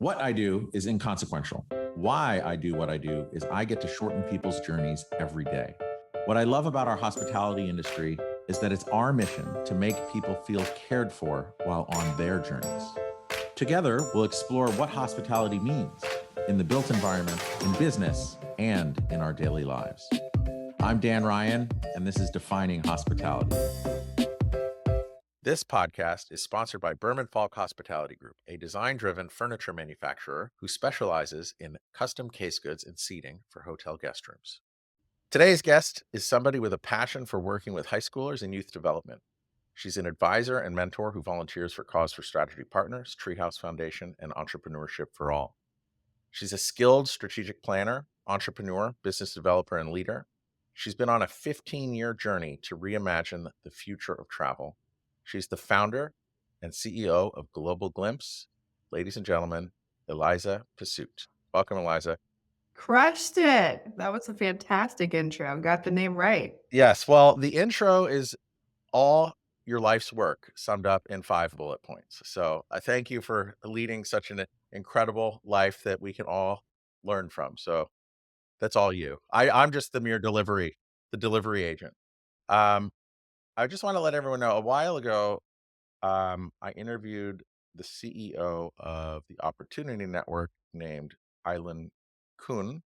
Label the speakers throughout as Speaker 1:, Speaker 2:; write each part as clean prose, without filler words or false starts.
Speaker 1: What I do is inconsequential. Why I do what I do is I get to shorten people's journeys every day. What I love about our hospitality industry is that it's our mission to make people feel cared for while on their journeys. Together, we'll explore what hospitality means in the built environment, in business, and in our daily lives. I'm Dan Ryan, and this is Defining Hospitality. This podcast is sponsored by Berman Falk Hospitality Group, a design-driven furniture manufacturer who specializes in custom case goods and seating for hotel guest rooms. Today's guest is somebody with a passion for working with high schoolers and youth development. She's an advisor and mentor who volunteers for Cause for Strategy Partners, Treehouse Foundation, and Entrepreneurship for All. She's a skilled strategic planner, entrepreneur, business developer, and leader. She's been on a 15-year journey to reimagine the future of travel. She's the founder and CEO of Global Glimpse. Ladies and gentlemen, Eliza Pursuit. Welcome, Eliza.
Speaker 2: Crushed it. That was a fantastic intro. Got the name right.
Speaker 1: Yes, well, the intro is all your life's work summed up in 5 bullet points. So I thank you for leading such an incredible life that we can all learn from. So that's all you. I'm just the delivery agent. Um, I just want to let everyone know a while ago, I interviewed the CEO of the Opportunity Network named Eileen Kuhn,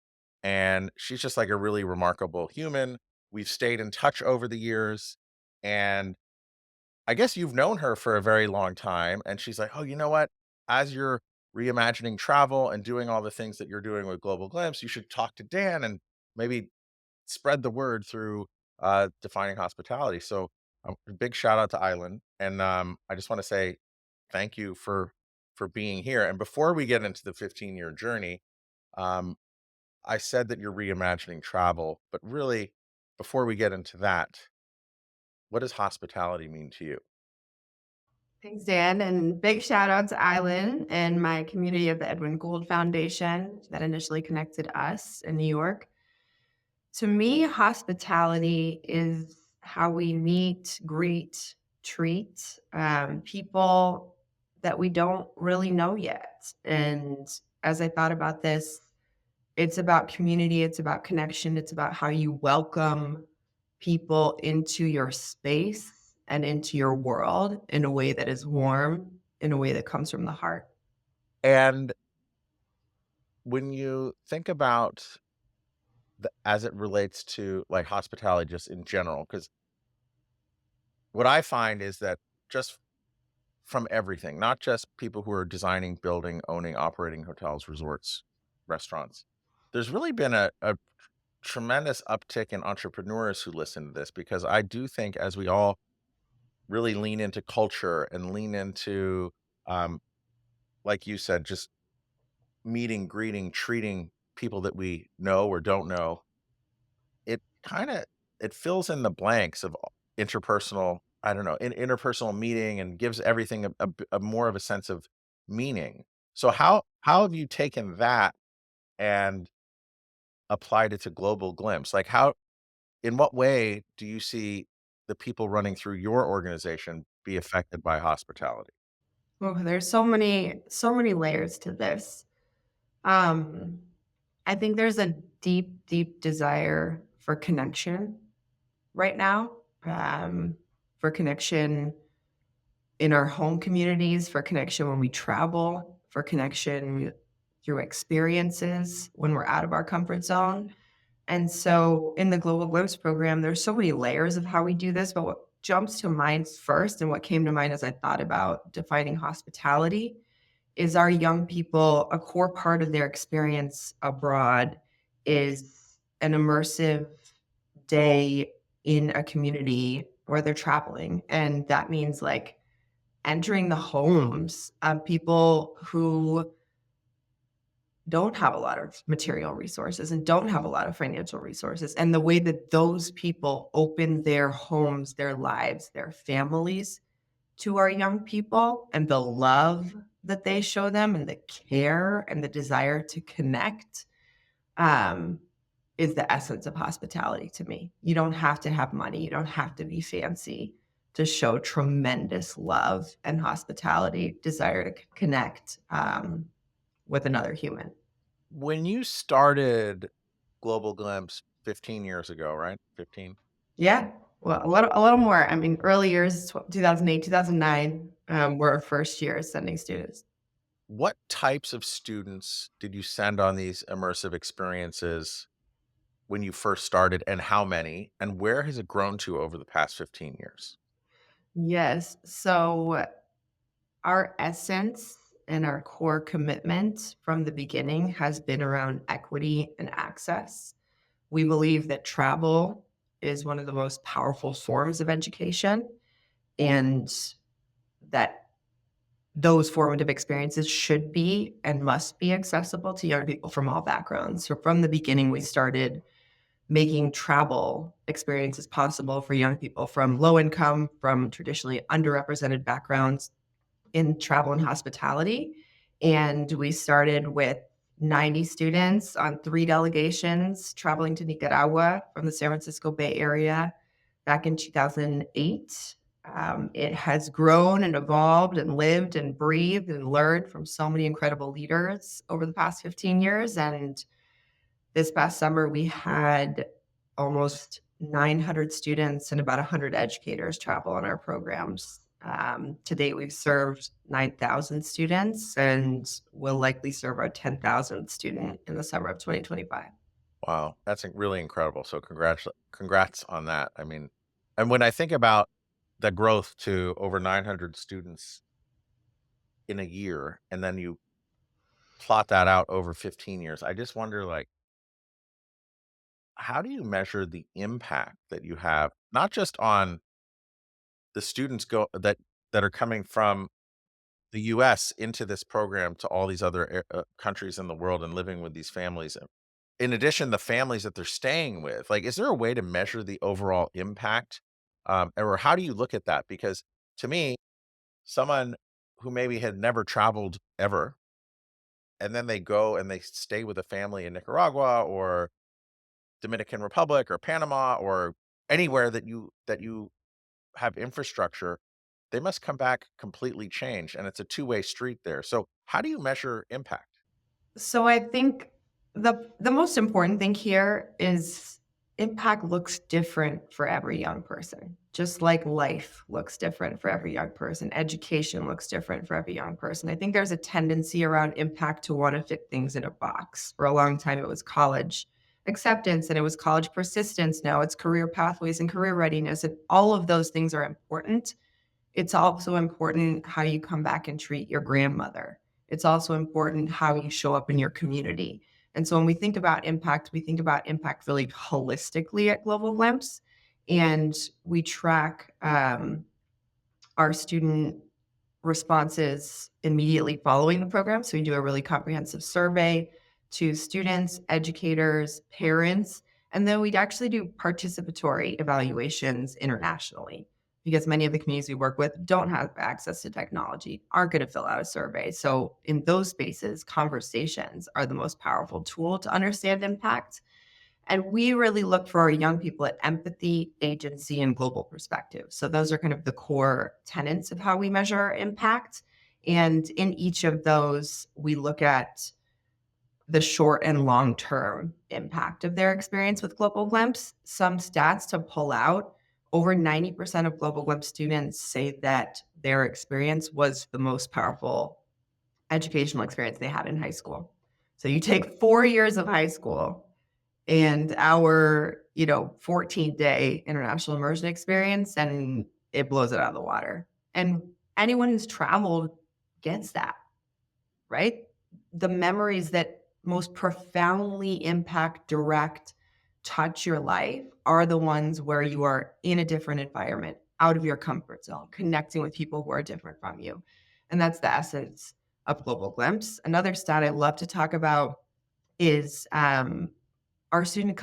Speaker 1: and she's just like a really remarkable human. We've stayed in touch over the years, and I guess you've known her for a very long time. And she's like, oh, you know what? As you're reimagining travel and doing all the things that you're doing with Global Glimpse, you should talk to Dan and maybe spread the word through Defining Hospitality. So a big shout out to Island, and I just want to say thank you for being here. And before we get into the 15-year journey, um, I said that you're reimagining travel, but really, before we get into that, what does hospitality mean to you?
Speaker 2: Thanks, Dan. And big shout out to Island and my community of the Edwin Gould Foundation that initially connected us in New York. To me, hospitality is how we meet, greet, treat people that we don't really know yet. And as I thought about this, it's about community, it's about connection, it's about how you welcome people into your space and into your world in a way that is warm, in a way that comes from the heart.
Speaker 1: And when you think about as it relates to like hospitality just in general, because what I find is that just from everything, not just people who are designing, building, owning, operating hotels, resorts, restaurants, there's really been a tremendous uptick in entrepreneurs who listen to this, because I do think as we all really lean into culture and lean into, um, like you said, just meeting, greeting, treating people that we know or don't know, it kind of it fills in the blanks of interpersonal, I don't know, interpersonal meeting, and gives everything a more of a sense of meaning. So how have you taken that and applied it to Global Glimpse? Like how in what way do you see the people running through your organization be affected by hospitality?
Speaker 2: Oh, there's so many layers to this. Um, I think there's a deep, deep desire for connection right now, for connection in our home communities, for connection when we travel, for connection through experiences when we're out of our comfort zone. And so in the Global Glimpse program, there's so many layers of how we do this, but what jumps to mind first and what came to mind as I thought about defining hospitality is our young people, a core part of their experience abroad is an immersive day in a community where they're traveling. And that means like entering the homes of people who don't have a lot of material resources and don't have a lot of financial resources. And the way that those people open their homes, their lives, their families to our young people, and the love that they show them and the care and the desire to connect, um, is the essence of hospitality to me. You don't have to have money. You don't have to be fancy to show tremendous love and hospitality, desire to connect, with another human.
Speaker 1: When you started Global Glimpse 15 years ago, right? 15.
Speaker 2: Yeah. Well, a little more. I mean, early years, 2008, 2009, were our first year sending students.
Speaker 1: What types of students did you send on these immersive experiences when you first started, and how many? And where has it grown to over the past 15 years?
Speaker 2: Yes. So our essence and our core commitment from the beginning has been around equity and access. We believe that travel is one of the most powerful forms of education, and that those formative experiences should be and must be accessible to young people from all backgrounds. So from the beginning, we started making travel experiences possible for young people from low income, from traditionally underrepresented backgrounds in travel and hospitality. And we started with 90 students on 3 delegations traveling to Nicaragua from the San Francisco Bay Area back in 2008. It has grown and evolved and lived and breathed and learned from so many incredible leaders over the past 15 years. And this past summer, we had almost 900 students and about 100 educators travel on our programs. To date, we've served 9,000 students and will likely serve our 10,000th student in the summer of 2025.
Speaker 1: Wow, that's really incredible. So congrats on that. I mean, and when I think about the growth to over 900 students in a year, and then you plot that out over 15 years, I just wonder, like, how do you measure the impact that you have, not just on the students that are coming from the US into this program to all these other countries in the world and living with these families. In addition, the families that they're staying with, like, is there a way to measure the overall impact? Or how do you look at that? Because to me, someone who maybe had never traveled ever, and then they go and they stay with a family in Nicaragua or Dominican Republic or Panama or anywhere that you have infrastructure, they must come back completely changed, and it's a two-way street there. So how do you measure impact?
Speaker 2: So I think the most important thing here is impact looks different for every young person. Just like life looks different for every young person, education looks different for every young person. I think there's a tendency around impact to want to fit things in a box. For a long time, it was college acceptance and it was college persistence. Now it's career pathways and career readiness. And all of those things are important. It's also important how you come back and treat your grandmother. It's also important how you show up in your community. And so when we think about impact, we think about impact really holistically at Global Glimpse. And we track our student responses immediately following the program. So we do a really comprehensive survey to students, educators, parents, and then we'd actually do participatory evaluations internationally because many of the communities we work with don't have access to technology, aren't going to fill out a survey. So in those spaces, conversations are the most powerful tool to understand impact. And we really look for our young people at empathy, agency, and global perspective. So those are kind of the core tenets of how we measure our impact. And in each of those, we look at the short and long term impact of their experience with Global Glimpse. Some stats to pull out: over 90% of Global Glimpse students say that their experience was the most powerful educational experience they had in high school. So you take 4 years of high school and our 14-day international immersion experience, and it blows it out of the water. And anyone who's traveled gets that, right? The memories that most profoundly impact, direct, touch your life are the ones where you are in a different environment, out of your comfort zone, connecting with people who are different from you. And that's the essence of Global Glimpse. Another stat I love to talk about is our students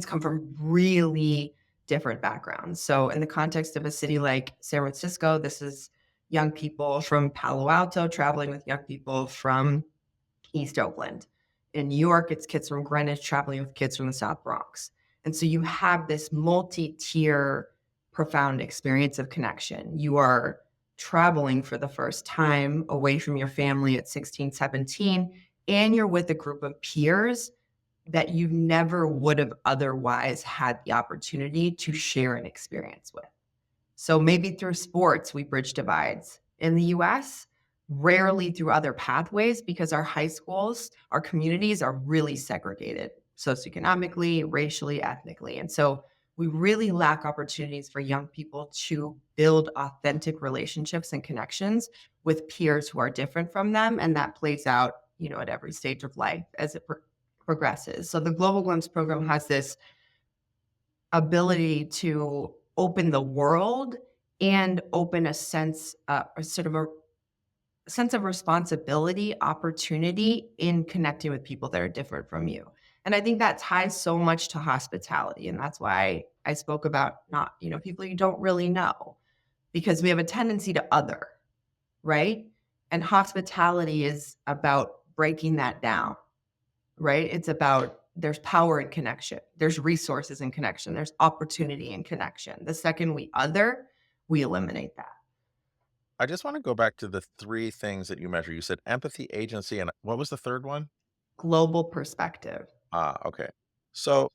Speaker 2: come from really different backgrounds. So in the context of a city like San Francisco, this is young people from Palo Alto traveling with young people from East Oakland. In New York, it's kids from Greenwich traveling with kids from the South Bronx. And so you have this multi-tier profound experience of connection. You are traveling for the first time away from your family at 16, 17, and you're with a group of peers that you never would have otherwise had the opportunity to share an experience with. So maybe through sports, we bridge divides. In the US, rarely through other pathways because our high schools, our communities are really segregated socioeconomically, racially, ethnically. And so we really lack opportunities for young people to build authentic relationships and connections with peers who are different from them. And that plays out, at every stage of life as it progresses. So the Global Glimpse program has this ability to open the world and open a sense, a sort of a sense of responsibility, opportunity in connecting with people that are different from you. And I think that ties so much to hospitality. And that's why I spoke about not, people you don't really know, because we have a tendency to other, right? And hospitality is about breaking that down, right? It's about there's power in connection, there's resources in connection, there's opportunity in connection. The second we other, we eliminate that.
Speaker 1: I just want to go back to the three things that you measure. You said empathy, agency, and what was the third one?
Speaker 2: Global perspective.
Speaker 1: Ah, okay. So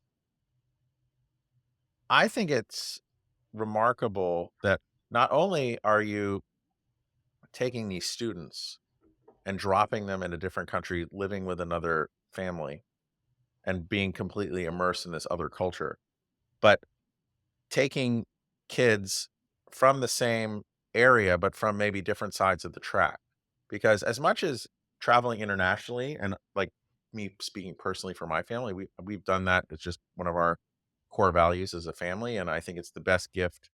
Speaker 1: I think it's remarkable that not only are you taking these students and dropping them in a different country, living with another family and being completely immersed in this other culture, but taking kids from the same area, but from maybe different sides of the track. Because as much as traveling internationally and like me speaking personally for my family, we've done that. It's just one of our core values as a family. And I think it's the best gift.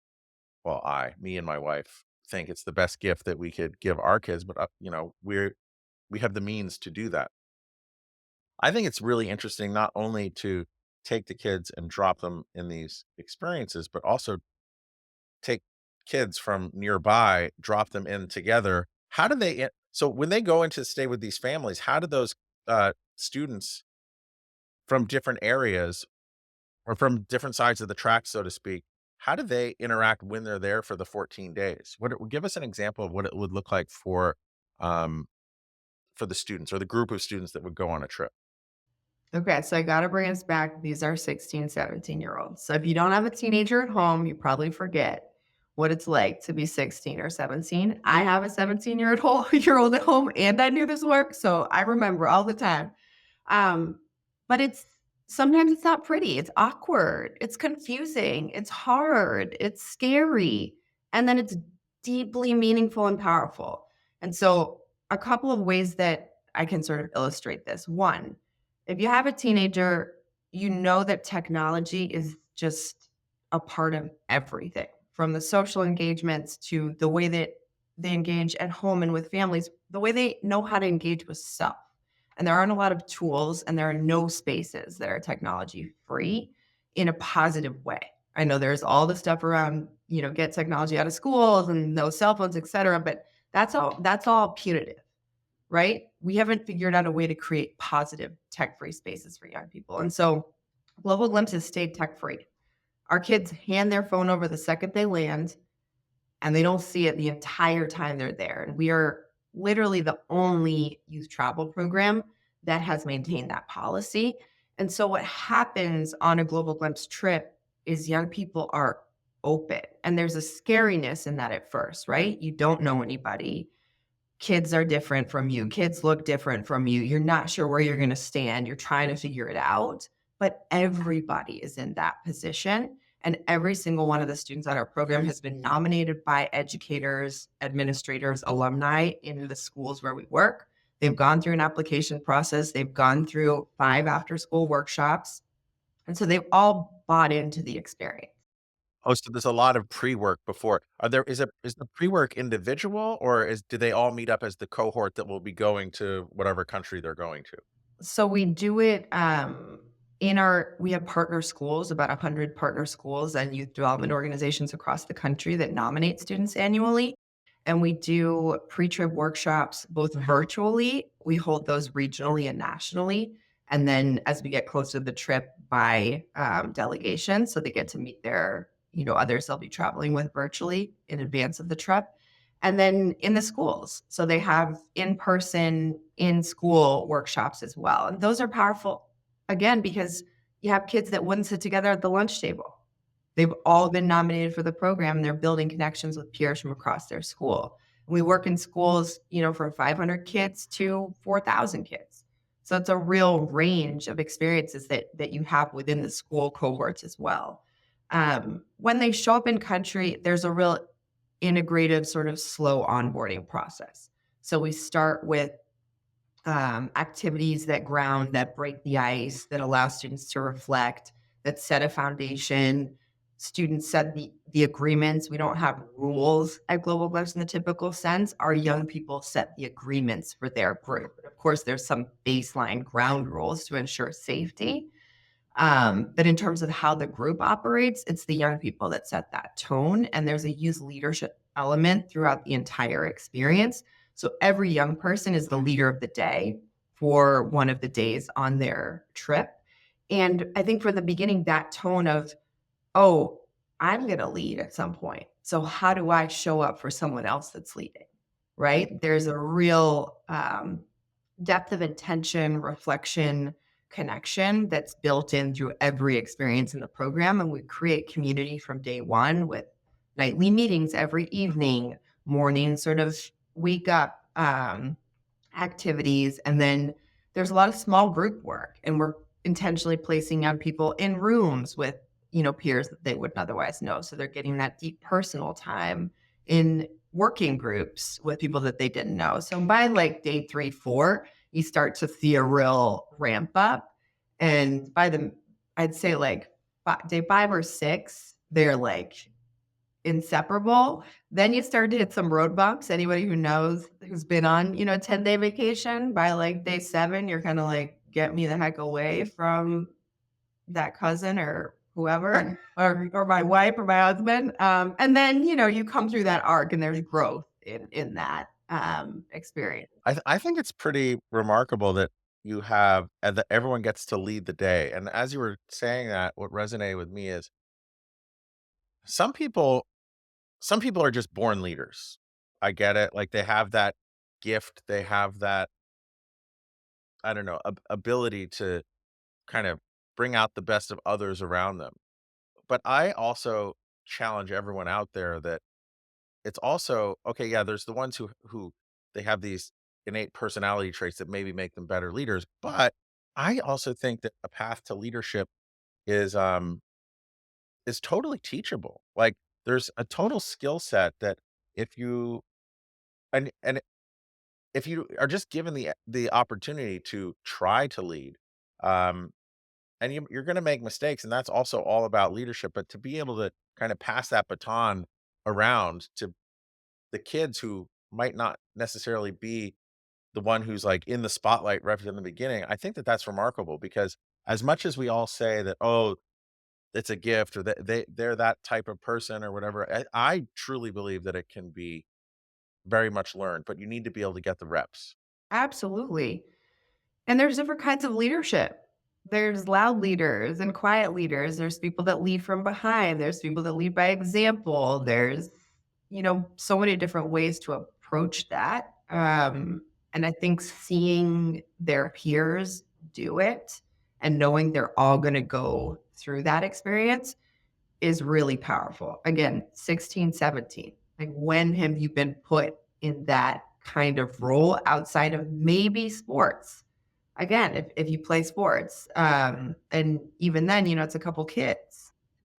Speaker 1: Well, me and my wife think it's the best gift that we could give our kids, but we have the means to do that. I think it's really interesting not only to take the kids and drop them in these experiences, but also take kids from nearby, drop them in together. How do they so when they go into stay with these families, how do those, students from different areas or from different sides of the track, so to speak, how do they interact when they're there for the 14 days? Give us an example of what it would look like um, for the students or the group of students that would go on a trip.
Speaker 2: Okay, so I got to bring us back. These are 16, 17-year-olds. So if you don't have a teenager at home, you probably forget what it's like to be 16 or 17. I have a 17-year-old at home and I do this work, so I remember all the time. Um, but it's sometimes it's not pretty. It's awkward. It's confusing. It's hard. It's scary. And then it's deeply meaningful and powerful. And so a couple of ways that I can sort of illustrate this. One, if you have a teenager, you know that technology is just a part of everything, from the social engagements to the way that they engage at home and with families, the way they know how to engage with self. And there aren't a lot of tools and there are no spaces that are technology free in a positive way. I know there's all the stuff around, get technology out of schools and no cell phones, et cetera, but that's all punitive, right? We haven't figured out a way to create positive tech-free spaces for young people. And so Global Glimpse has stayed tech-free. Our kids hand their phone over the second they land, and they don't see it the entire time they're there. And we are literally the only youth travel program that has maintained that policy. And so what happens on a Global Glimpse trip is young people are open. And there's a scariness in that at first, right? You don't know anybody. Kids are different from you. Kids look different from you. You're not sure where you're going to stand. You're trying to figure it out. But everybody is in that position. And every single one of the students on our program has been nominated by educators, administrators, alumni in the schools where we work. They've gone through an application process. They've gone through 5 after school workshops. And so they've all bought into the experience.
Speaker 1: Oh, so there's a lot of pre-work before. Is the pre-work individual or do they all meet up as the cohort that will be going to whatever country they're going to?
Speaker 2: So we do it we have partner schools, about 100 partner schools and youth development organizations across the country that nominate students annually. And we do pre-trip workshops both virtually, we hold those regionally and nationally. And then as we get closer to the trip by delegation, so they get to meet their, others they'll be traveling with virtually in advance of the trip. And then in the schools, so they have in-person, in-school workshops as well. And those are powerful, again, because you have kids that wouldn't sit together at the lunch table. They've all been nominated for the program. And they're building connections with peers from across their school. We work in schools, from 500 kids to 4,000 kids. So it's a real range of experiences that you have within the school cohorts as well. When they show up in country, there's a real integrative sort of slow onboarding process. So we start with activities that ground, that break the ice, that allow students to reflect, that set a foundation. Students set the agreements. We don't have rules at Global Glimpse in the typical sense. Our young people set the agreements for their group. Of course, there's some baseline ground rules to ensure safety. But in terms of how the group operates, it's the young people that set that tone. And there's a youth leadership element throughout the entire experience. So every young person is the leader of the day for one of the days on their trip. And I think from the beginning, that tone of, oh, I'm going to lead at some point. So how do I show up for someone else that's leading? Right? There's a real depth of intention, reflection, connection that's built in through every experience in the program. And we create community from day one with nightly meetings every evening, morning sort of wake up activities. And then there's a lot of small group work. And we're intentionally placing young people in rooms with, peers that they wouldn't otherwise know. So they're getting that deep personal time in working groups with people that they didn't know. So by like day 3, 4, you start to see a real ramp up. And I'd say like day 5 or 6, they're like inseparable. Then you start to hit some road bumps. Anybody who's been on, a 10-day vacation, by like day 7, you're kind of like, get me the heck away from that cousin or whoever, or my wife or my husband. And then, you come through that arc and there's growth in that experience.
Speaker 1: I think it's pretty remarkable that you have and that everyone gets to lead the day. And as you were saying that, what resonated with me is some people some people are just born leaders. I get it. Like they have that gift, they have that, I don't know, ability to kind of bring out the best of others around them. But I also challenge everyone out there that it's also okay, yeah, there's the ones who they have these innate personality traits that maybe make them better leaders, but I also think that a path to leadership is is totally teachable. Like there's a total skill set that if you and if you are just given the opportunity to try to lead, um and you're going to make mistakes, and that's also all about leadership, but to be able to kind of pass that baton around to the kids who might not necessarily be the one who's like in the spotlight right from the beginning, I think that that's remarkable because as much as we all say that, oh, it's a gift or that they're that type of person or whatever, I truly believe that it can be very much learned, but you need to be able to get the reps.
Speaker 2: Absolutely. And there's different kinds of leadership. There's loud leaders and quiet leaders. There's people that lead from behind. There's people that lead by example. There's, so many different ways to approach that. And I think seeing their peers do it and knowing they're all going to go through that experience is really powerful. Again, 16, 17. Like when have you been put in that kind of role outside of maybe sports? Again, if you play sports, and even then, it's a couple kids.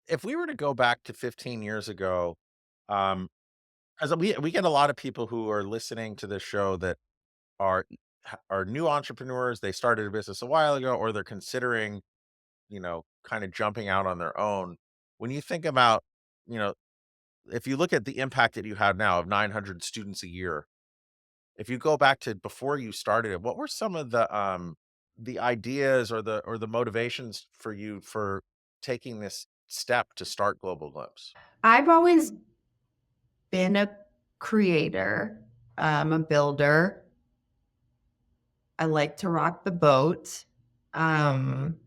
Speaker 1: If we were to go back to 15 years ago, um, as we get a lot of people who are listening to this show that are are new entrepreneurs. They started a business a while ago, or they're considering, kind of jumping out on their own. When you think about, you know, if you look at the impact that you have now of 900 students a year, if you go back to before you started it, what were some of the ideas or the motivations for you for taking this step to start Global Glimpse?
Speaker 2: I've always been a creator, a builder. I like to rock the boat. Um,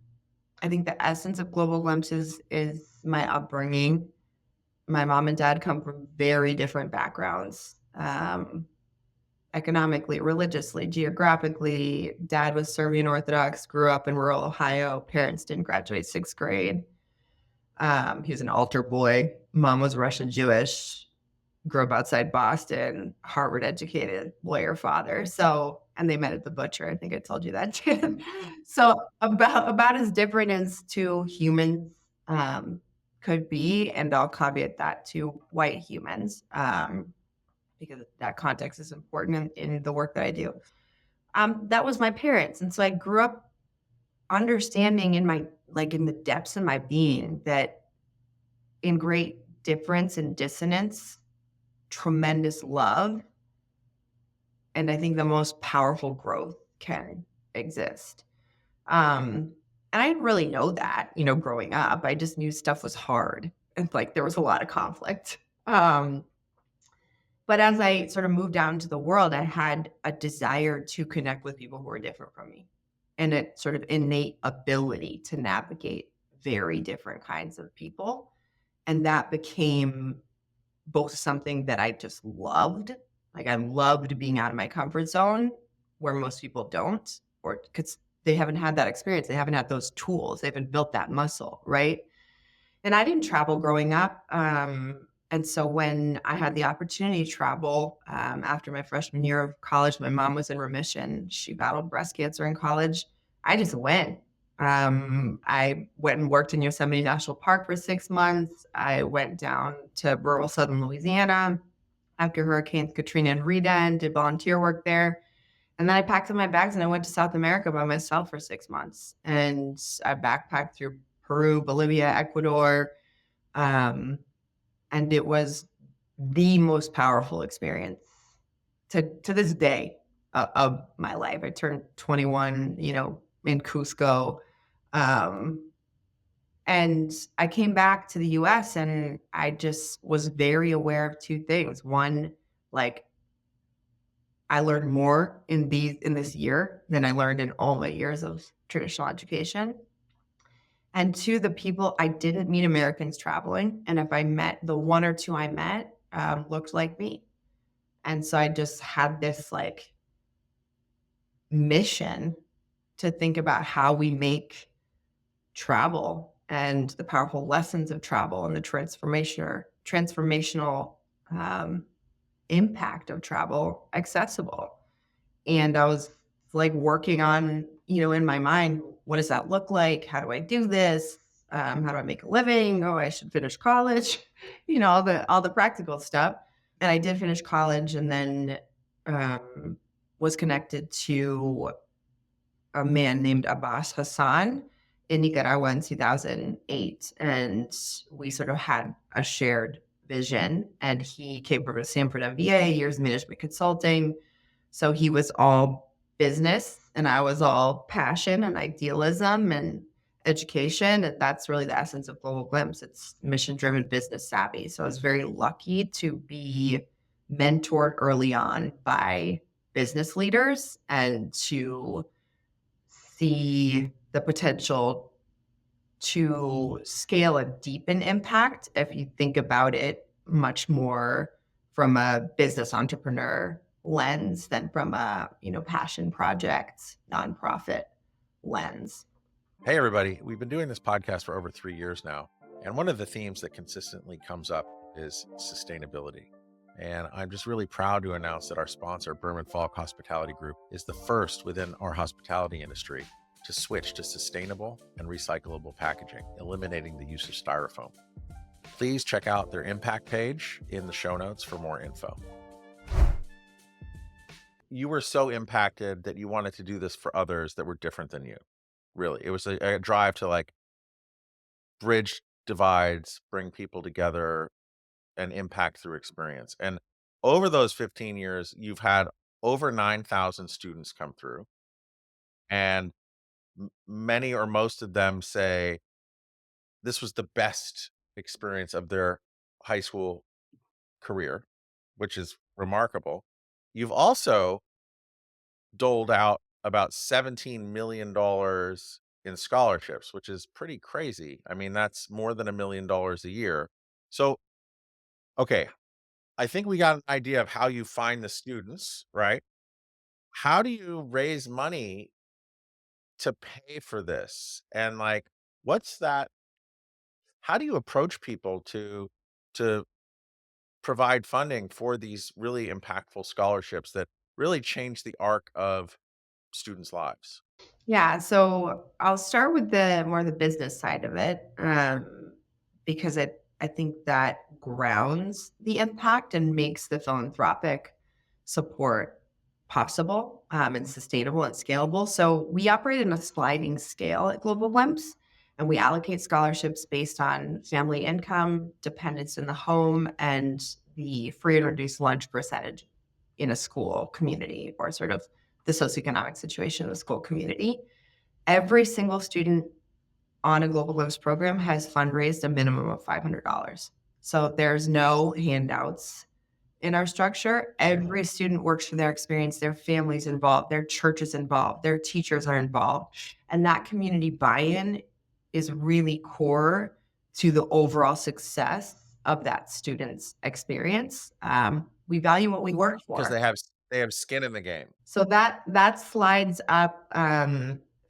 Speaker 2: I think the essence of Global Glimpse is my upbringing. My mom and dad come from very different backgrounds. um, economically, religiously, geographically. Dad was Serbian Orthodox, grew up in rural Ohio. Parents didn't graduate sixth grade. He was an altar boy. Mom was Russian Jewish, grew up outside Boston, Harvard educated, lawyer father. So, and they met at the butcher. I think I told you that too. So about as different as two humans could be, and I'll caveat that to white humans, because that context is important in the work that I do. That was my parents. And so I grew up understanding in my like in the depths of my being that in great difference and dissonance, tremendous love, and I think the most powerful growth can exist. And I didn't really know that, growing up. I just knew stuff was hard and like there was a lot of conflict. But as I sort of moved out into the world, I had a desire to connect with people who were different from me and a sort of innate ability to navigate very different kinds of people. And that became both something that I just loved. Like I loved being out of my comfort zone where most people don't, or because they haven't had that experience. They haven't had those tools. They haven't built that muscle, right? And I didn't travel growing up. And so when I had the opportunity to travel after my freshman year of college, my mom was in remission. She battled breast cancer in college. I just went. I went and worked in Yosemite National Park for 6 months. I went down to rural southern Louisiana after Hurricanes Katrina and Rita and did volunteer work there. And then I packed up my bags and I went to South America by myself for 6 months. And I backpacked through Peru, Bolivia, Ecuador. Um, and it was the most powerful experience to this day of my life. I turned 21, in Cusco. Um, and I came back to the US and I just was very aware of two things. One, like I learned more in this year than I learned in all my years of traditional education. And two, the people I didn't meet Americans traveling. And if I met the one or two I met, looked like me. And so I just had this like mission to think about how we make travel and the powerful lessons of travel and the transformational um, impact of travel accessible. And I was like working on, in my mind, what does that look like? How do I do this? How do I make a living? Oh, I should finish college, all the practical stuff. And I did finish college and then was connected to a man named Abbas Hassan in Nicaragua in 2008. And we sort of had a shared vision. And he came from a Stanford MBA, years of management consulting. So he was all business and I was all passion and idealism and education. And that's really the essence of Global Glimpse. It's mission driven business savvy. So I was very lucky to be mentored early on by business leaders and to see the potential to scale a deepen impact if you think about it much more from a business entrepreneur lens than from a passion project nonprofit lens.
Speaker 1: Hey, everybody. We've been doing this podcast for over 3 years now. And one of the themes that consistently comes up is sustainability. And I'm just really proud to announce that our sponsor, Berman Falk Hospitality Group, is the first within our hospitality industry to switch to sustainable and recyclable packaging, eliminating the use of styrofoam. Please check out their impact page in the show notes for more info. You were so impacted that you wanted to do this for others that were different than you. Really, it was a drive to like bridge divides, bring people together, and impact through experience. And over those 15 years, you've had over 9,000 students come through, and many or most of them say this was the best experience of their high school career, which is remarkable. You've also doled out about $17 million in scholarships, which is pretty crazy. I mean, that's more than $1 million a year. So, okay, I think we got an idea of how you find the students, right? How do you raise money to pay for this? And like, what's that? How do you approach people to provide funding for these really impactful scholarships that really change the arc of students' lives?
Speaker 2: Yeah, so I'll start with the business side of it, because I think that grounds the impact and makes the philanthropic support possible, and sustainable and scalable. So we operate in a sliding scale at Global Glimpse, and we allocate scholarships based on family income, dependence in the home, and the free and reduced lunch percentage in a school community, or sort of the socioeconomic situation of the school community. Every single student on a Global Lives program has fundraised a minimum of $500. So there's no handouts in our structure. Every student works for their experience, their family's involved, their church is involved, their teachers are involved. And that community buy-in is really core to the overall success of that student's experience. We value what we work
Speaker 1: Because
Speaker 2: for.
Speaker 1: they have skin in the game.
Speaker 2: So that slides up.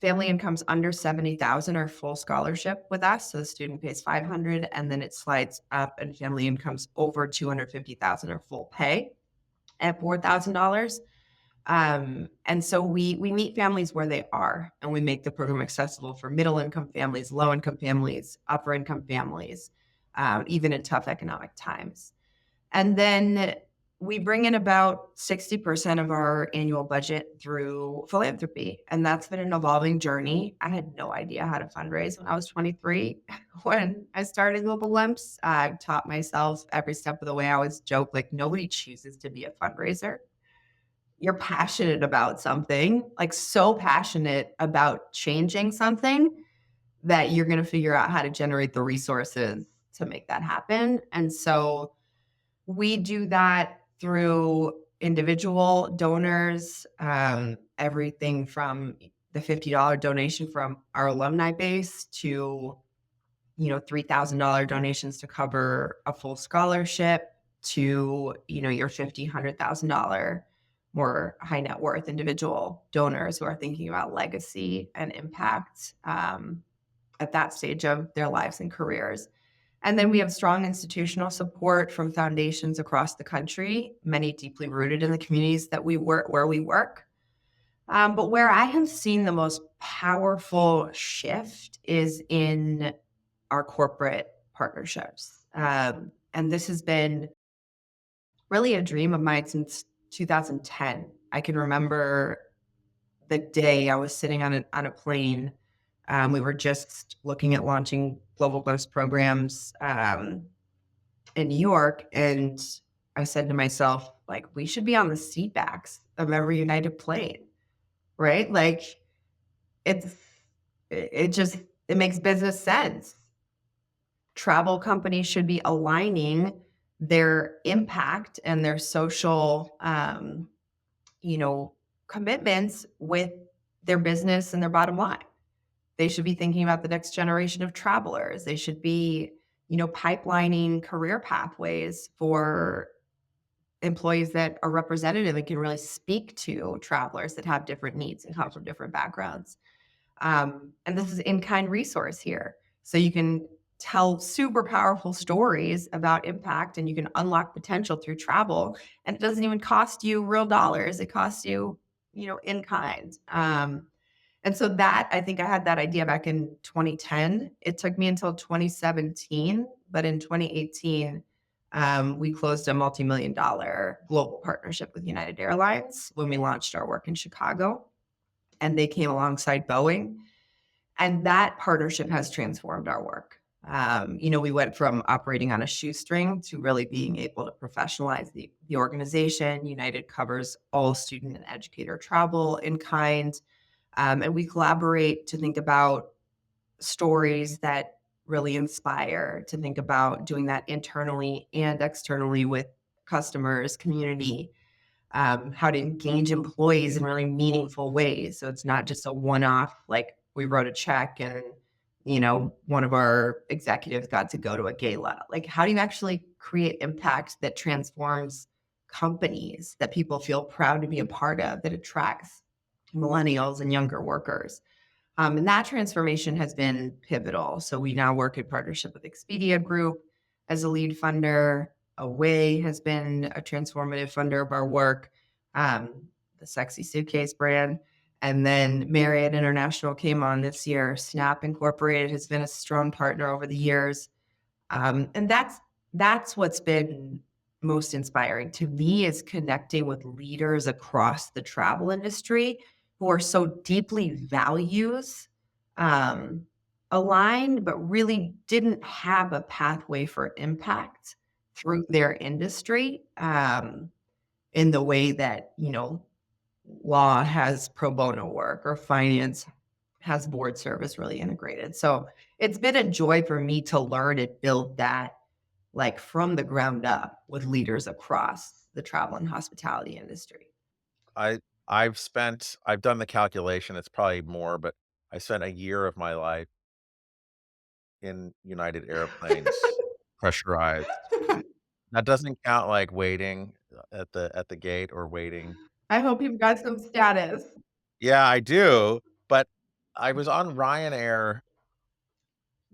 Speaker 2: Family incomes under 70,000 are full scholarship with us. So the student pays 500, and then it slides up, and family incomes over 250,000 are full pay at $4,000. And so we meet families where they are, and we make the program accessible for middle income families, low income families, upper income families, even in tough economic times. And then we bring in about 60% of our annual budget through philanthropy. And that's been an evolving journey. I had no idea how to fundraise when I was 23. When I started Global Glimpse, I taught myself every step of the way. I always joke, like, nobody chooses to be a fundraiser. You're passionate about something, like so passionate about changing something that you're going to figure out how to generate the resources to make that happen. And so we do that through individual donors, everything from the $50 donation from our alumni base to, $3,000 donations to cover a full scholarship to, your $50,000, $100,000 more high net worth individual donors who are thinking about legacy and impact, at that stage of their lives and careers. And then we have strong institutional support from foundations across the country, many deeply rooted in the communities that where we work. But where I have seen the most powerful shift is in our corporate partnerships. And this has been really a dream of mine since 2010. I can remember the day I was sitting on a plane. We were just looking at launching Global Ghost programs in New York, and I said to myself, like, we should be on the seat backs of every United plane, right? Like, it's it just it makes business sense. Travel companies should be aligning their impact and their social, you know, commitments with their business and their bottom line. They should be thinking about the next generation of travelers. They should be, pipelining career pathways for employees that are representative and can really speak to travelers that have different needs and come from different backgrounds. And this is in-kind resource here. So you can tell super powerful stories about impact, and you can unlock potential through travel. And it doesn't even cost you real dollars. It costs you, in kind. And so that, I think I had that idea back in 2010. It took me until 2017, but in 2018, we closed a multi-million dollar global partnership with United Airlines when we launched our work in Chicago, and they came alongside Boeing. And that partnership has transformed our work. We went from operating on a shoestring to really being able to professionalize the organization. United covers all student and educator travel in kind. And we collaborate to think about stories that really inspire, to think about doing that internally and externally with customers, community, how to engage employees in really meaningful ways. So it's not just a one-off, like we wrote a check and, one of our executives got to go to a gala. Like, how do you actually create impact that transforms companies that people feel proud to be a part of, that attracts millennials and younger workers? And that transformation has been pivotal. So we now work in partnership with Expedia Group as a lead funder. Away has been a transformative funder of our work, the Sexy Suitcase brand. And then Marriott International came on this year. Snap Incorporated has been a strong partner over the years. And that's what's been most inspiring to me, is connecting with leaders across the travel industry who are so deeply values um, aligned, but really didn't have a pathway for impact through their industry, in the way that, law has pro bono work or finance has board service really integrated. So it's been a joy for me to learn and build that, like, from the ground up with leaders across the travel and hospitality industry.
Speaker 1: I I've done the calculation, it's probably more, but I spent a year of my life in United Airplanes, pressurized. That doesn't count, like, waiting at the gate or waiting.
Speaker 2: I hope you've got some status.
Speaker 1: Yeah, I do, but I was on Ryanair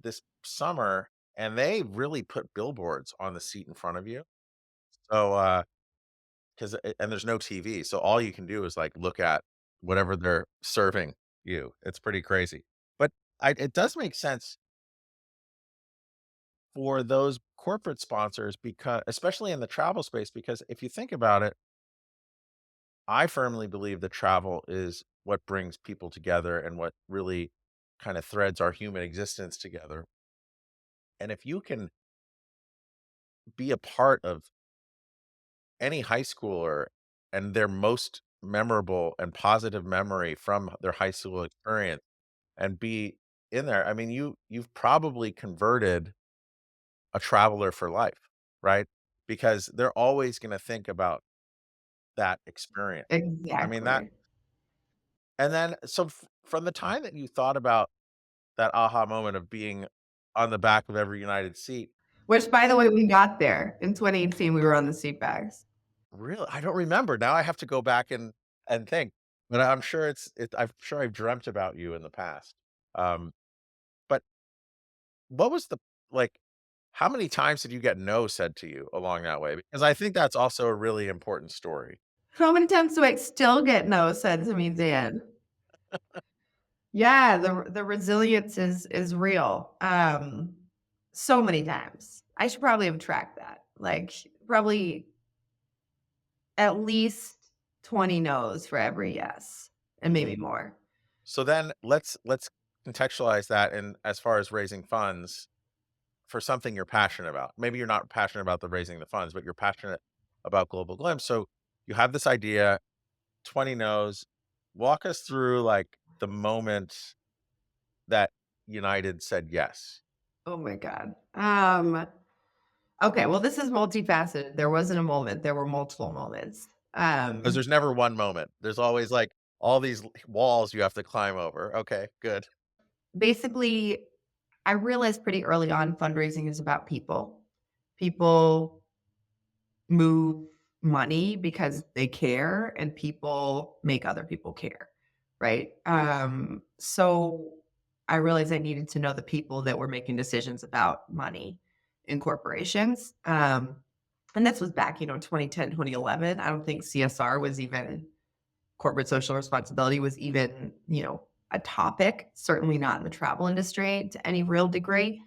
Speaker 1: this summer, and they really put billboards on the seat in front of you. So, 'cause and there's no TV, so all you can do is, like, look at whatever they're serving you. It's pretty crazy. But it does make sense for those corporate sponsors, because especially in the travel space, because if you think about it, I firmly believe that travel is what brings people together and what really kind of threads our human existence together. And if you can be a part of any high schooler and their most memorable and positive memory from their high school experience and be in there, I mean, you've probably converted a traveler for life, right? Because they're always going to think about that experience. I mean, that,
Speaker 2: Exactly.
Speaker 1: and then so from the time that you thought about that aha moment of being on the back of every United seat,
Speaker 2: Which, by the way, we got there in 2018. We were on the seat bags.
Speaker 1: really, I don't remember. Now I have to go back and think. But I'm sure I'm sure I've dreamt about you in the past. Um, but what was the, like, how many times did you get no said to you along that way? Because I think that's also a really important story.
Speaker 2: How many times do I still get no said to me, Dan? Yeah, the resilience is real. So many times. I should probably have tracked that. Like, probably at least 20 no's for every yes, and maybe more.
Speaker 1: So then let's contextualize that in as far as raising funds for something you're passionate about. Maybe you're not passionate about the raising the funds, but you're passionate about Global Glimpse. So you have this idea, 20 no's. Walk us through, like, the moment that United said yes.
Speaker 2: Oh my god. Okay, well, this is multifaceted. There wasn't a moment, there were multiple moments.
Speaker 1: 'Cause there's never one moment. There's always, like, all these walls you have to climb over. Okay, good.
Speaker 2: Basically, I realized pretty early on fundraising is about people. People move money because they care, and people make other people care, right? So I realized I needed to know the people that were making decisions about money in corporations. And this was back, 2010, 2011. I don't think CSR was even, corporate social responsibility was even, a topic, certainly not in the travel industry to any real degree.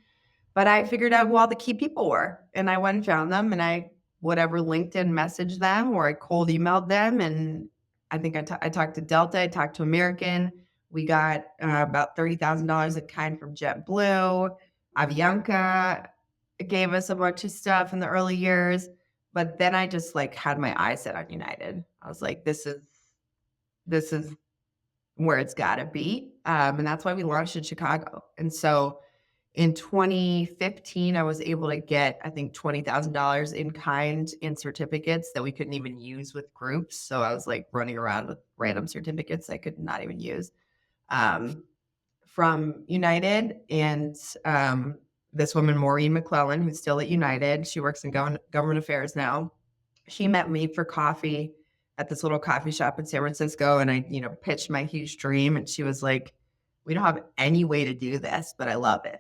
Speaker 2: But I figured out who all the key people were, and I went and found them, and I whatever LinkedIn messaged them, or I cold emailed them, and I think I talked to Delta, I talked to American. We got about $30,000 in kind from JetBlue. Avianca gave us a bunch of stuff in the early years, but then I just, like, had my eyes set on United. I was like, this is where it's got to be, and that's why we launched in Chicago. And so in 2015, I was able to get, I think, $20,000 in kind in certificates that we couldn't even use with groups. So I was, like, running around with random certificates I could not even use, um, from United, and this woman, Maureen McClellan, who's still at United, she works in government affairs now. She met me for coffee at this little coffee shop in San Francisco, and I, pitched my huge dream, and she was like, "We don't have any way to do this, but I love it."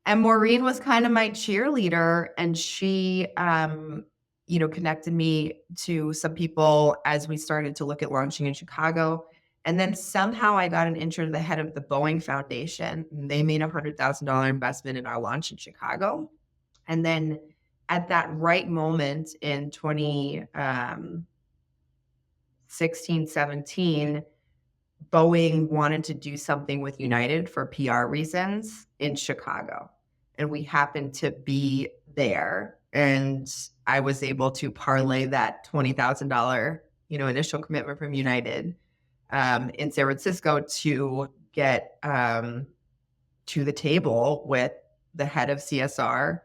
Speaker 2: And Maureen was kind of my cheerleader, and she, connected me to some people as we started to look at launching in Chicago. And then somehow I got an intro to the head of the Boeing Foundation. And they made $100,000 investment in our launch in Chicago. And then at that right moment in 2016, 17, Boeing wanted to do something with United for PR reasons in Chicago. And we happened to be there. And I was able to parlay that $20,000, initial commitment from United in San Francisco to get to the table with the head of CSR,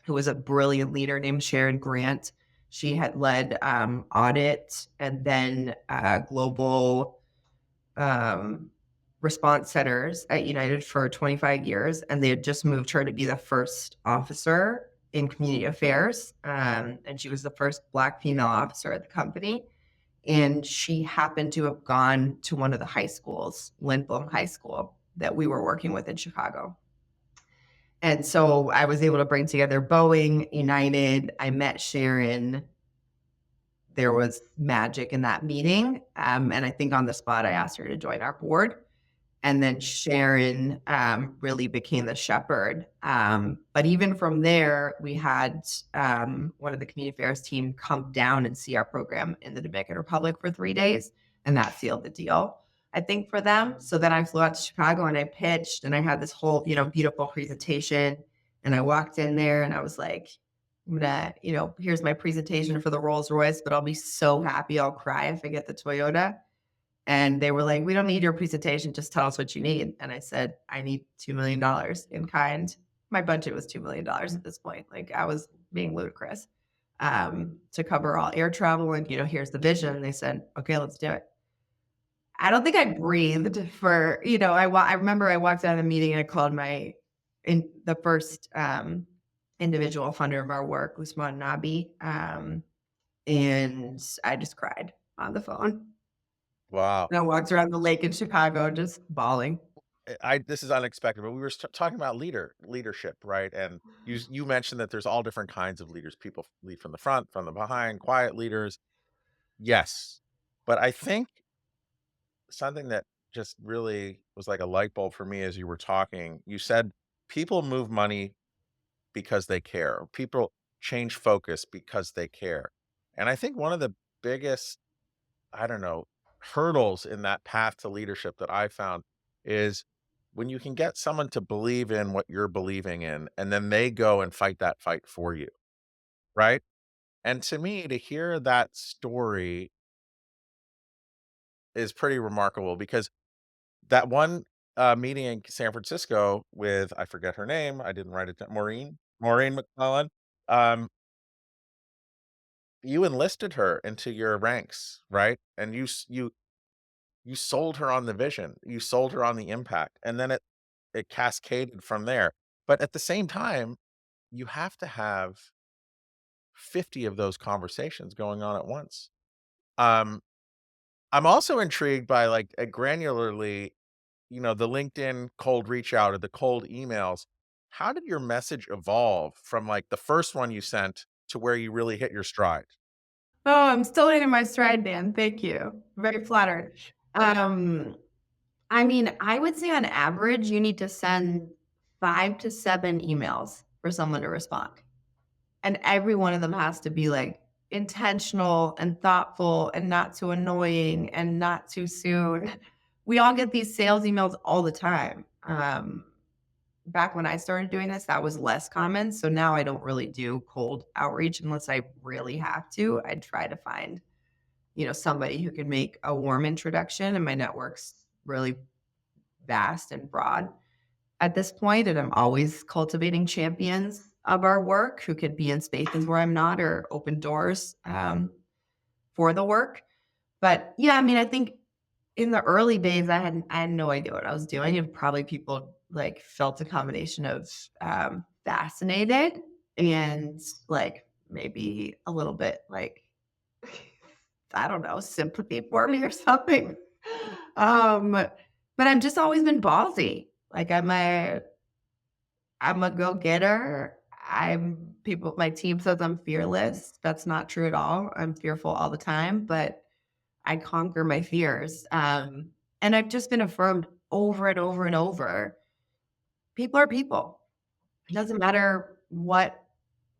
Speaker 2: who was a brilliant leader named Sharon Grant. She had led audit and then global response centers at United for 25 years. And they had just moved her to be the first officer in community affairs. And she was the first Black female officer at the company. And she happened to have gone to one of the high schools, Lindblom High School, that we were working with in Chicago. And so I was able to bring together Boeing, United. I met Sharon. There was magic in that meeting. And I think on the spot, I asked her to join our board. And then Sharon really became the shepherd. But even from there, we had one of the community affairs team come down and see our program in the Dominican Republic for 3 days. And that sealed the deal, I think, for them. So then I flew out to Chicago and I pitched and I had this whole, beautiful presentation. And I walked in there and I was like, I'm gonna, here's my presentation for the Rolls Royce, but I'll be so happy I'll cry if I get the Toyota. And they were like, "We don't need your presentation. Just tell us what you need." And I said, "I need $2 million in kind." My budget was $2 million at this point. Like, I was being ludicrous to cover all air travel. And, here's the vision. They said, "Okay, let's do it." I don't think I breathed for, I remember I walked out of the meeting and I called the first individual funder of our work, Usman Nabi. And I just cried on the phone.
Speaker 1: Wow.
Speaker 2: And I walked around the lake in Chicago just bawling.
Speaker 1: This is unexpected, but we were talking about leadership, right? And you mentioned that there's all different kinds of leaders. People lead from the front, from the behind, quiet leaders. Yes. But I think something that just really was like a light bulb for me as you were talking, you said people move money because they care. People change focus because they care. And I think one of the biggest, I don't know, hurdles in that path to leadership that I found is when you can get someone to believe in what you're believing in, and then they go and fight that fight for you, right? And to me, to hear that story is pretty remarkable because that one meeting in San Francisco with, I forget her name, I didn't write it down, Maureen McClellan. Um, you enlisted her into your ranks, right? And you sold her on the vision, you sold her on the impact, and then it cascaded from there. But at the same time, you have to have 50 of those conversations going on at once. Um, I'm also intrigued by like granularly, the LinkedIn cold reach out or the cold emails. How did your message evolve from like the first one you sent to where you really hit your stride?
Speaker 2: Oh, I'm still hitting my stride, Dan. Thank you. Very flattered. Um, I mean, I would say on average, you need to send 5 to 7 emails for someone to respond. And every one of them has to be like intentional and thoughtful and not too annoying and not too soon. We all get these sales emails all the time. Back when I started doing this, that was less common. So now I don't really do cold outreach unless I really have to. I try to find, somebody who can make a warm introduction. And my network's really vast and broad at this point, and I'm always cultivating champions of our work who could be in spaces where I'm not or open doors for the work. But yeah, I mean, I think In the early days, I had no idea what I was doing, and probably people, like, felt a combination of, fascinated and, like, maybe a little bit, like, I don't know, sympathy for me or something. But I've just always been ballsy. Like, I'm a go-getter. My team says I'm fearless. That's not true at all. I'm fearful all the time, but I conquer my fears. And I've just been affirmed over and over and over. People are people. It doesn't matter what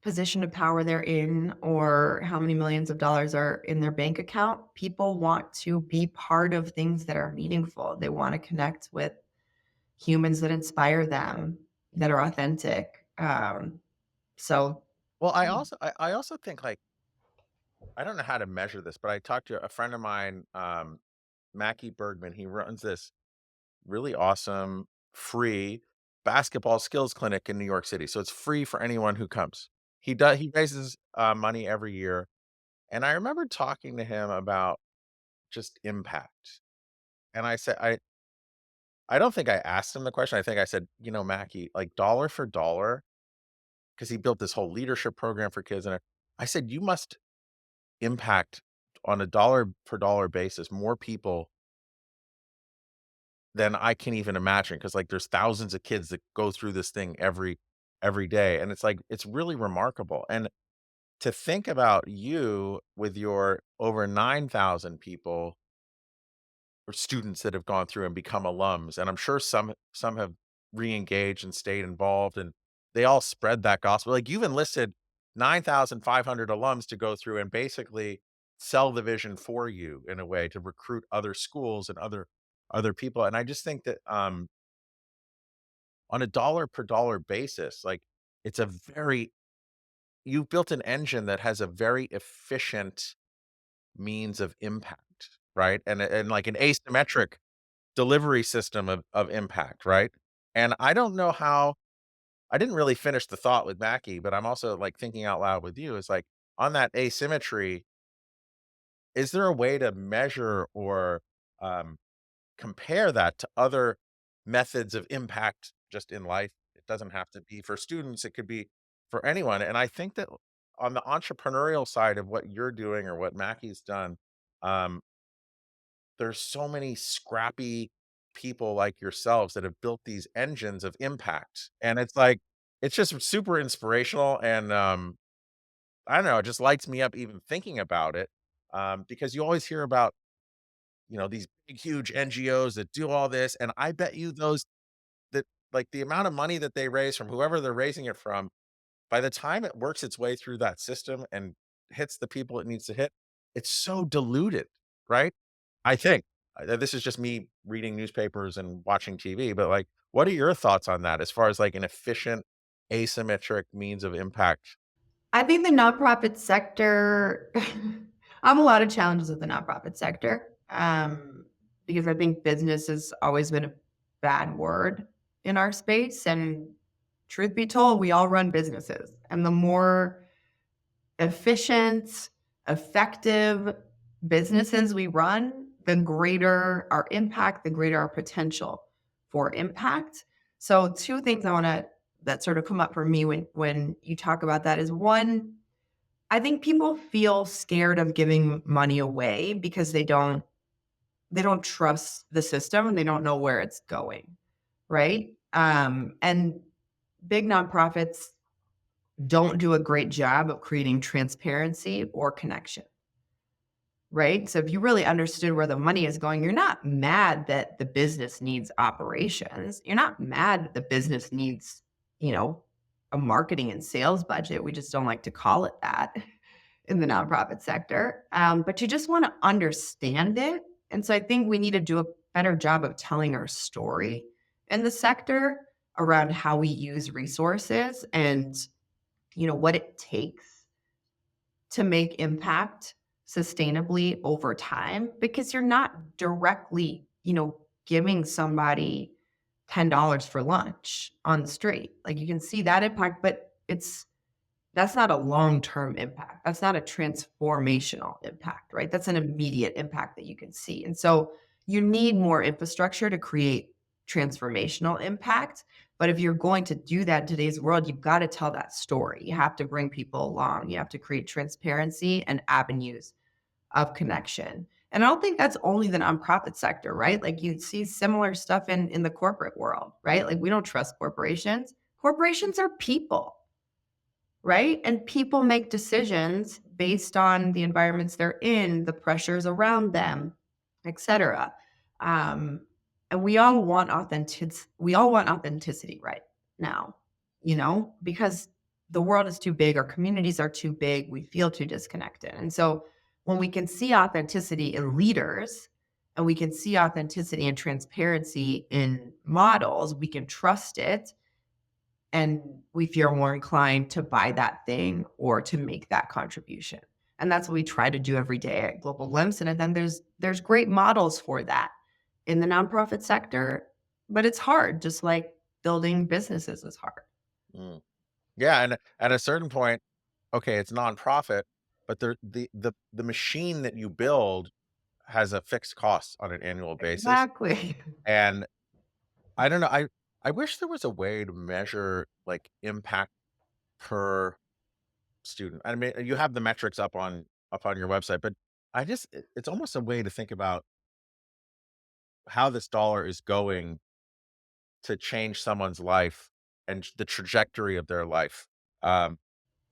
Speaker 2: position of power they're in or how many millions of dollars are in their bank account. People want to be part of things that are meaningful. They want to connect with humans that inspire them, that are authentic. So
Speaker 1: Well, I also think, like, I don't know how to measure this, but I talked to a friend of mine, Mackie Bergman. He runs this really awesome free basketball skills clinic in New York City. So it's free for anyone who comes. He raises money every year. And I remember talking to him about just impact. And I don't think I asked him the question. I think I said, Mackie, like, dollar for dollar, because he built this whole leadership program for kids. And I said, you must impact on a dollar per dollar basis more people than I can even imagine. Because, like, there's thousands of kids that go through this thing every day, and it's like it's really remarkable. And to think about you with your over 9,000 people or students that have gone through and become alums, and I'm sure some have re-engaged and stayed involved, and they all spread that gospel. Like, you've enlisted 9,500 alums to go through and basically sell the vision for you in a way to recruit other schools and other people. And I just think that, on a dollar per dollar basis, like, it's a very you've built an engine that has a very efficient means of impact, right? And like an asymmetric delivery system of impact, right? And I don't know how I didn't really finish the thought with Mackie, but I'm also, like, thinking out loud with you. Is like, on that asymmetry, is there a way to measure or um, compare that to other methods of impact just in life? It doesn't have to be for students, it could be for anyone. And I think that on the entrepreneurial side of what you're doing or what Mackie's done, um, there's so many scrappy people like yourselves that have built these engines of impact. And it's like, it's just super inspirational. And I don't know, it just lights me up even thinking about it. Because you always hear about, these big, huge NGOs that do all this. And I bet you those that like the amount of money that they raise from whoever they're raising it from, by the time it works its way through that system and hits the people it needs to hit, it's so diluted, right? I think. This is just me reading newspapers and watching TV, but, like, what are your thoughts on that as far as, like, an efficient, asymmetric means of impact?
Speaker 2: I think the nonprofit sector I have a lot of challenges with the nonprofit sector, because I think business has always been a bad word in our space, and truth be told, we all run businesses, and the more efficient, effective businesses we run, the greater our impact, the greater our potential for impact. So, two things I want to that sort of come up for me when you talk about that is one, I think people feel scared of giving money away because they don't trust the system and they don't know where it's going, right? And big nonprofits don't do a great job of creating transparency or connection, right? So if you really understood where the money is going, you're not mad that the business needs operations. You're not mad that the business needs, you know, a marketing and sales budget. We just don't like to call it that in the nonprofit sector. But you just want to understand it. And so I think we need to do a better job of telling our story in the sector around how we use resources and what it takes to make impact sustainably over time, because you're not directly, giving somebody $10 for lunch on the street. Like, you can see that impact, but that's not a long-term impact. That's not a transformational impact, right? That's an immediate impact that you can see. And so You need more infrastructure to create transformational impact. But if you're going to do that in today's world, you've got to tell that story. You have to bring people along. You have to create transparency and avenues of connection. And I don't think that's only the nonprofit sector, right? Like you see similar stuff in the corporate world, right? Like we don't trust corporations. Corporations are people, right? And people make decisions based on the environments they're in, the pressures around them, et cetera. Um, and we all want authenticity right now, because the world is too big, our communities are too big, we feel too disconnected. And so when we can see authenticity in leaders and we can see authenticity and transparency in models, we can trust it and we feel more inclined to buy that thing or to make that contribution. And that's what we try to do every day at Global Glimpse. And then there's great models for that in the nonprofit sector, but it's hard, just like building businesses is hard.
Speaker 1: Mm. Yeah, and at a certain point, okay, it's nonprofit, but the machine that you build has a fixed cost on an annual basis,
Speaker 2: Exactly.
Speaker 1: and I don't know, I wish there was a way to measure, like, impact per student. I mean, you have the metrics up on your website, but it's almost a way to think about how this dollar is going to change someone's life and the trajectory of their life. Um,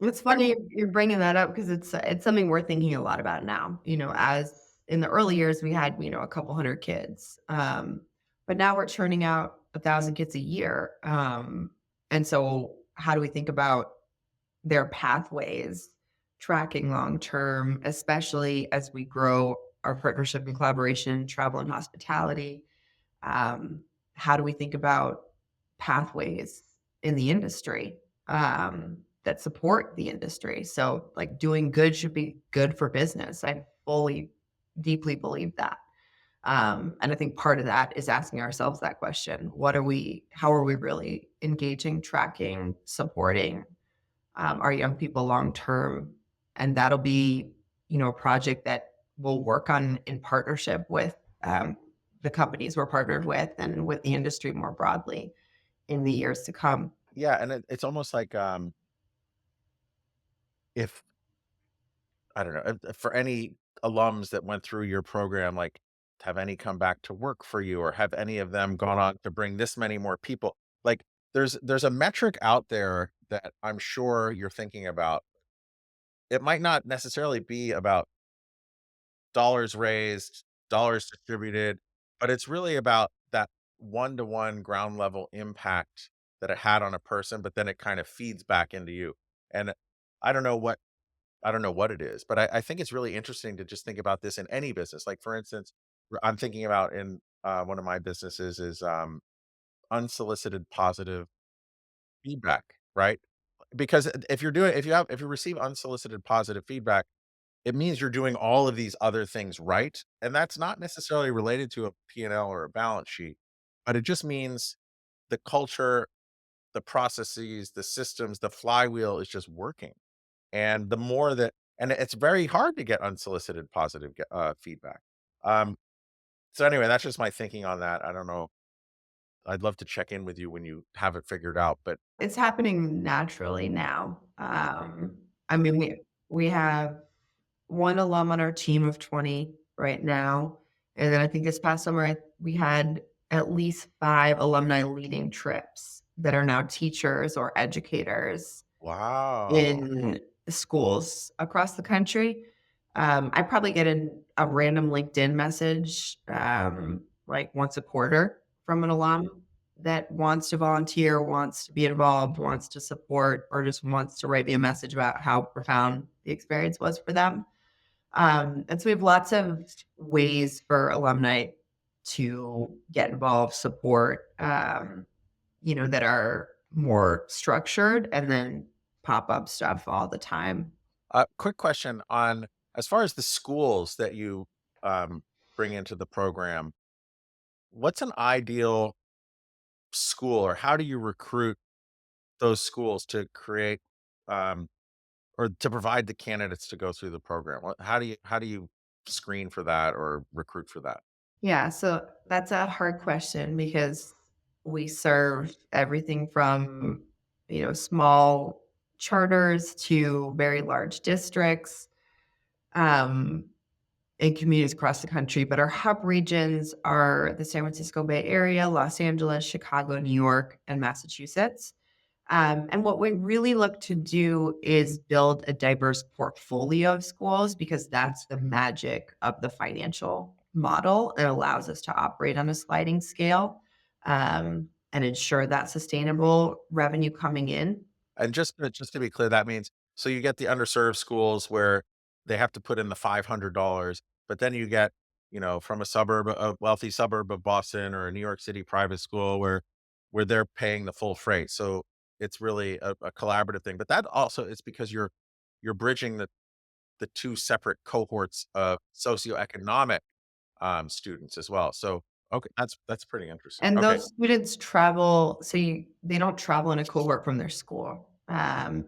Speaker 2: It's funny you're bringing that up because it's something we're thinking a lot about now. As in the early years, we had a couple hundred kids, but now we're churning out 1,000 kids a year. And so, how do we think about their pathways tracking long term, especially as we grow our partnership and collaboration, travel and hospitality? Um, how do we think about pathways in the industry that support the industry? So, like, doing good should be good for business. I fully, deeply believe that. And I think part of that is asking ourselves that question: how are we really engaging, tracking, supporting our young people long term? And that'll be, a project that we'll work on in partnership with the companies we're partnered with and with the industry more broadly in the years to come.
Speaker 1: yeah, and it's almost like, if I don't know, if for any alums that went through your program, like, have any come back to work for you, or have any of them gone on to bring this many more people? Like, there's a metric out there that I'm sure you're thinking about. It might not necessarily be about dollars raised, dollars distributed, but it's really about that one-to-one ground level impact that it had on a person, but then it kind of feeds back into you. And I don't know what I don't know what it is, but I think it's really interesting to just think about this in any business. Like, for instance, I'm thinking about in one of my businesses is unsolicited positive feedback, right? Because if you receive unsolicited positive feedback, it means you're doing all of these other things right, and that's not necessarily related to a P&L or a balance sheet, but it just means the culture, the processes, the systems, the flywheel is just working. And the more that and it's very hard to get unsolicited positive feedback. Um, so anyway, that's just my thinking on that. I don't know. I'd love to check in with you when you have it figured out, but
Speaker 2: It's happening naturally now. I mean, we have one alum on our team of 20 right now. And then I think this past summer, we had at least 5 alumni leading trips that are now teachers or educators
Speaker 1: wow.
Speaker 2: in schools across the country. I probably get a random LinkedIn message, like once a quarter from an alum that wants to volunteer, wants to be involved, wants to support, or just wants to write me a message about how profound the experience was for them. And so we have lots of ways for alumni to get involved, support, that are more structured and then pop up stuff all the time.
Speaker 1: Quick question on as far as the schools that you um, bring into the program, what's an ideal school, or how do you recruit those schools to create um, or to provide the candidates to go through the program? How do you screen for that or recruit for that?
Speaker 2: Yeah, so that's a hard question because we serve everything from, small charters to very large districts, um, in communities across the country. But our hub regions are the San Francisco Bay Area, Los Angeles, Chicago, New York, and Massachusetts. And what we really look to do is build a diverse portfolio of schools because that's the magic of the financial model. It allows us to operate on a sliding scale, and ensure that sustainable revenue coming in.
Speaker 1: And just to be clear, that means so you get the underserved schools where they have to put in the $500, but then you get, from a wealthy suburb of Boston or a New York City private school where they're paying the full freight. So it's really a collaborative thing. But that also is because you're bridging the two separate cohorts of socioeconomic students as well. So okay, that's pretty interesting.
Speaker 2: And
Speaker 1: Okay.
Speaker 2: those students travel, so they don't travel in a cohort from their school.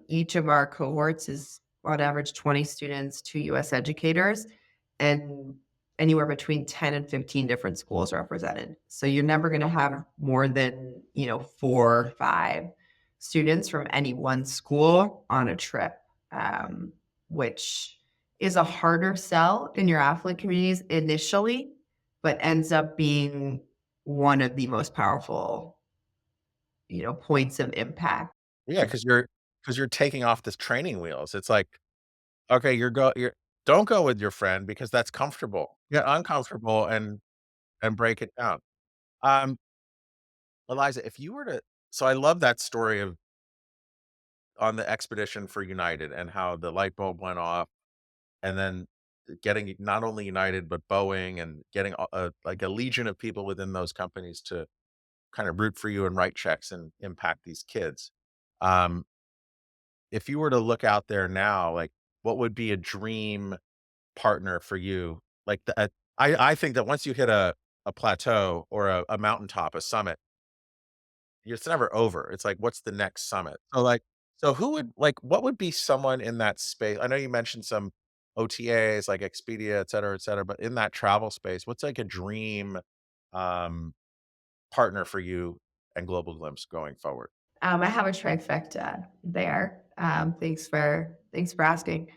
Speaker 2: Each of our cohorts is on average 20 students, 2 US educators, and anywhere between 10 and 15 different schools represented. So you're never going to have more than, 4 or 5 students from any one school on a trip, which is a harder sell in your affluent communities initially, but ends up being one of the most powerful, points of impact.
Speaker 1: Yeah, because you're taking off this training wheels. It's like, okay, you're don't go with your friend because that's comfortable. Get uncomfortable and break it down. Um, Eliza, if you were to so I love that story of on the expedition for United and how the light bulb went off and then getting not only United, but Boeing and getting like a legion of people within those companies to kind of root for you and write checks and impact these kids. Um, if you were to look out there now, like what would be a dream partner for you? Like I think that once you hit a plateau or a mountaintop, a summit, it's never over. It's like, what's the next summit? So who would like what would be someone in that space? I know you mentioned some OTAs like Expedia, et cetera, but in that travel space, what's like a dream um partner for you and Global Glimpse going forward?
Speaker 2: I have a trifecta there. Thanks for asking.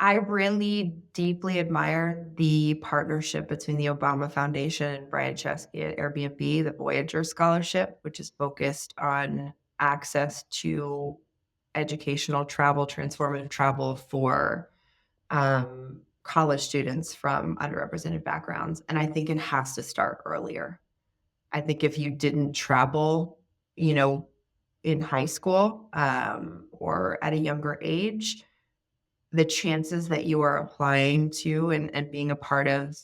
Speaker 2: I really deeply admire the partnership between the Obama Foundation and Brian Chesky at Airbnb, the Voyager Scholarship, which is focused on access to educational travel, transformative travel for college students from underrepresented backgrounds. And I think it has to start earlier. I think if you didn't travel, you know, in high school or at a younger age, the chances that you are applying to and being a part of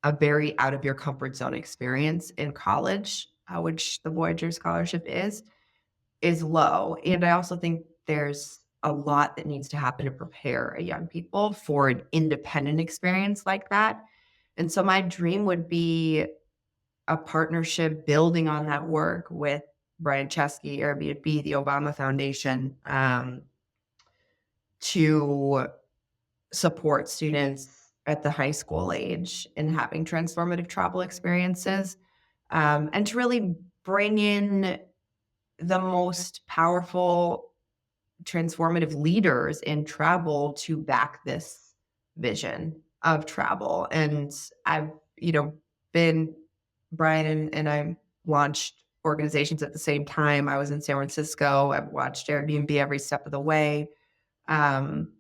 Speaker 2: a very out of your comfort zone experience in college, which the Voyager Scholarship is low. And I also think there's a lot that needs to happen to prepare a young people for an independent experience like that. And so my dream would be a partnership building on that work with Brian Chesky, Airbnb, the Obama Foundation, to support students at the high school age in having transformative travel experiences, and to really bring in the most powerful transformative leaders in travel to back this vision of travel. And I've, been Brian and I launched organizations at the same time. I was in San Francisco. I've watched Airbnb every step of the way. Um,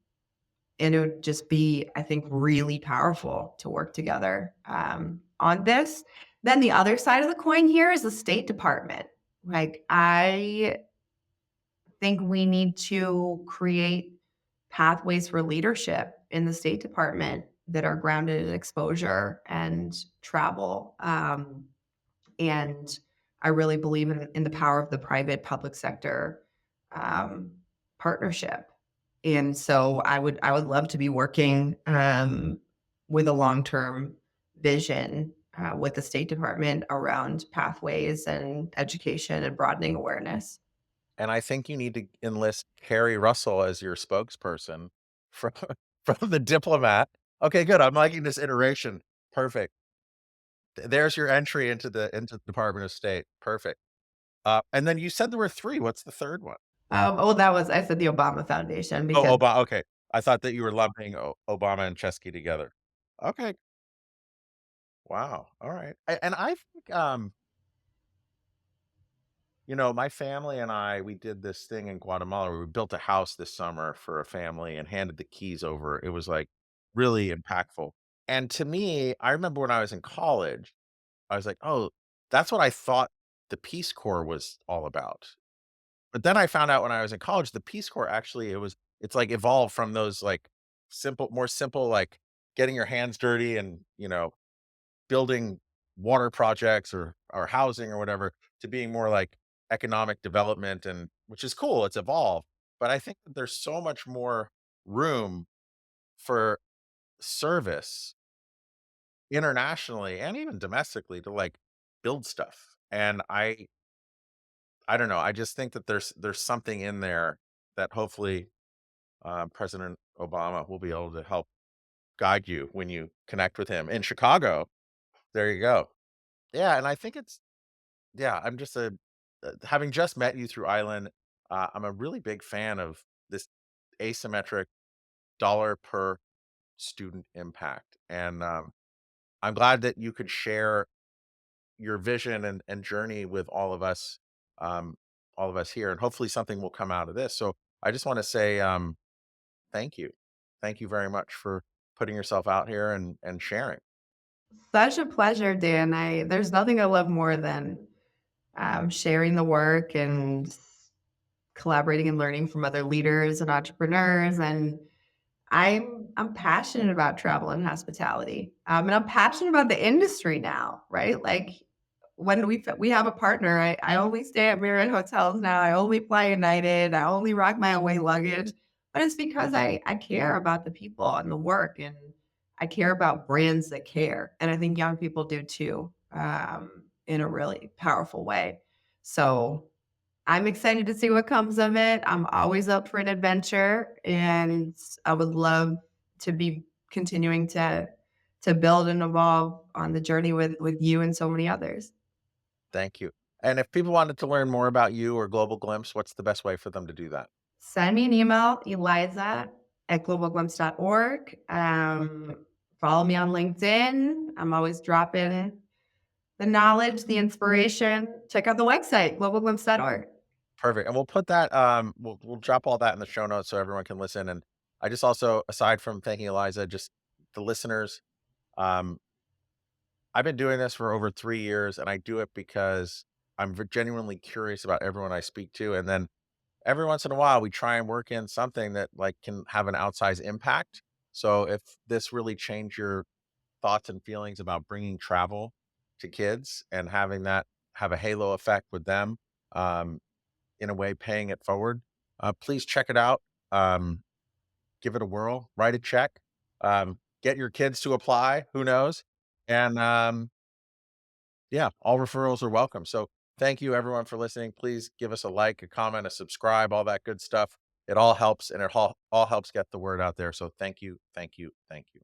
Speaker 2: and it would just be, I think, really powerful to work together on this. Then the other side of the coin here is the State Department. Like, I think we need to create pathways for leadership in the State Department that are grounded in exposure and travel. And I really believe in the power of the private public sector um, partnership. And so I would love to be working with a long term vision with the State Department around pathways and education and broadening awareness.
Speaker 1: And I think you need to enlist Carrie Russell as your spokesperson from from the Diplomat. Okay, good. I'm liking this iteration. Perfect. There's your entry into the Department of State. Perfect. And then you said there were 3. What's the 3rd one?
Speaker 2: Oh, that was I said the Obama Foundation because
Speaker 1: Oh, okay. I thought that you were lumping Obama and Chesky together. Okay. Wow. All right. And I think, my family and I, we did this thing in Guatemala where we built a house this summer for a family and handed the keys over. It was like really impactful. And to me, I remember when I was in college, I was like, oh, that's what I thought the Peace Corps was all about. But then I found out when I was in college, the Peace Corps actually it's like evolved from those like more simple, like getting your hands dirty and, building water projects or housing or whatever to being more like economic development, and which is cool. It's evolved. But I think that there's so much more room for service internationally and even domestically to like build stuff. And I don't know. I just think that there's something in there that hopefully President Obama will be able to help guide you when you connect with him in Chicago. There you go. Yeah, and I think it's yeah. I'm just having just met you through Island. I'm a really big fan of this asymmetric dollar per student impact, and I'm glad that you could share your vision and journey with um, all of us here, and hopefully something will come out of this. So I just want to say thank you, thank you very much for putting yourself out here and sharing.
Speaker 2: such a pleasure, Dan. I There's nothing I love more than sharing the work and collaborating and learning from other leaders and entrepreneurs. And I'm passionate about travel and hospitality, and I'm passionate about the industry now. Right, like when we have a partner, I only stay at Marriott hotels now. I only fly United. I only rock my away luggage, but it's because I care about the people and the work, and I care about brands that care, and I think young people do too, in a really powerful way. So I'm excited to see what comes of it. I'm always up for an adventure, and I would love to be continuing to build and evolve on the journey with you and so many others.
Speaker 1: Thank you. And if people wanted to learn more about you or Global Glimpse, what's the best way for them to do that?
Speaker 2: Send me an email, Eliza at globalglimpse.org. Follow me on LinkedIn. I'm always dropping the knowledge, the inspiration. Check out the website, globalglimpse.org.
Speaker 1: Perfect. And we'll put that we'll drop all that in the show notes so everyone can listen. And I just also, aside from thanking Eliza, just the listeners, um, I've been doing this for over 3 years, and I do it because I'm genuinely curious about everyone I speak to, and then every once in a while, we try and work in something that, like, can have an outsized impact. So if this really changed your thoughts and feelings about bringing travel to kids and having that have a halo effect with them, um, in a way, paying it forward, please check it out. Give it a whirl, write a check, get your kids to apply, who knows? And, yeah, all referrals are welcome. So thank you everyone for listening. Please give us a like, a comment, a subscribe, all that good stuff. It all helps, and it all helps get the word out there. So thank you, thank you, thank you.